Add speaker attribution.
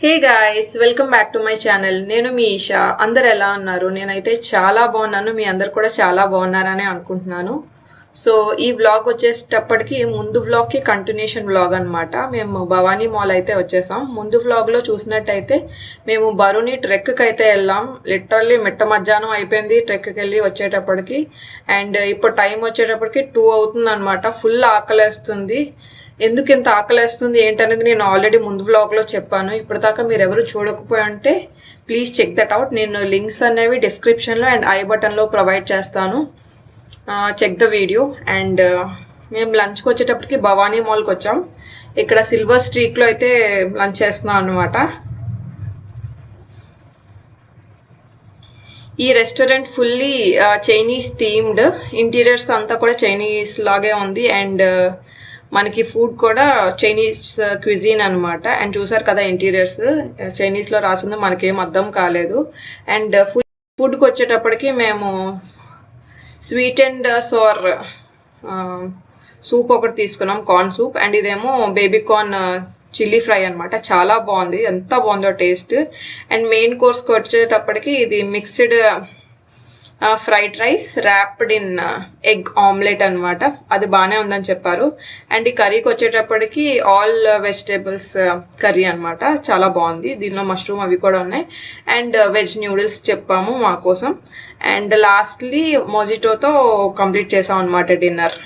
Speaker 1: Hey guys, welcome back to my channel. నేను మీ ఈషా. అందరు ఎలా ఉన్నారు? నేనైతే చాలా బాగున్నాను. మీ అందరు కూడా చాలా బాగున్నారని అనుకుంటున్నాను. సో ఈ వ్లాగ్ వచ్చేటప్పటికి ముందు వ్లాగ్కి కంటిన్యూషన్ వ్లాగ్ అనమాట. మేము భవానీ మాల్ అయితే వచ్చేసాం. ముందు వ్లాగ్లో చూసినట్టయితే మేము బరుని ట్రెక్కి అయితే వెళ్ళాం. లిటరల్లీ మిట్ట మధ్యాహ్నం అయిపోయింది ట్రెక్కి వెళ్ళి వచ్చేటప్పటికి. అండ్ ఇప్పుడు టైం వచ్చేటప్పటికి 2 అవుతుంది అనమాట. ఫుల్ ఆకలేస్తుంది. ఎందుకు ఇంత ఆకలేస్తుంది ఏంటనేది నేను ఆల్రెడీ ముందు వ్లాగ్లో చెప్పాను. ఇప్పటిదాకా మీరు ఎవరు చూడకపోయి ఉంటే ప్లీజ్ చెక్ దట్ అవుట్. నేను లింక్స్ అనేవి డిస్క్రిప్షన్లో అండ్ ఐ బటన్లో ప్రొవైడ్ చేస్తాను. Check the video. అండ్ మేము లంచ్కి వచ్చేటప్పటికి భవానీ మాల్కి వచ్చాం. ఇక్కడ సిల్వర్ స్ట్రీక్లో అయితే లంచ్ చేస్తున్నాం అనమాట. ఈ restaurant fully Chinese themed. Interiors అంతా కూడా చైనీస్ లాగే ఉంది. అండ్ మనకి ఫుడ్ కూడా చైనీస్ క్విజీన్ అనమాట. అండ్ చూసారు కదా ఇంటీరియర్స్ చైనీస్లో రాసింది, మనకేం అర్థం కాలేదు. అండ్ ఫుడ్కి వచ్చేటప్పటికి మేము స్వీట్ అండ్ సోర్ సూప్ ఒకటి తీసుకున్నాం, కార్న్ సూప్. అండ్ ఇదేమో బేబీ కార్న్ చిల్లీ ఫ్రై అనమాట. చాలా బాగుంది, ఎంత బాగుందో టేస్ట్. అండ్ మెయిన్ కోర్స్కి వచ్చేటప్పటికి ఇది mixed fried rice wrapped in egg omelette అనమాట. అది బాగానే ఉందని చెప్పారు. అండ్ ఈ కర్రీకి వచ్చేటప్పటికి ఆల్ వెజిటేబుల్స్ కర్రీ అనమాట. చాలా బాగుంది. దీనిలో మష్రూమ్ అవి కూడా ఉన్నాయి. అండ్ వెజ్ న్యూడిల్స్ చెప్పాము మా కోసం. అండ్ లాస్ట్లీ మొజిటోతో కంప్లీట్ చేసాం అనమాట డిన్నర్.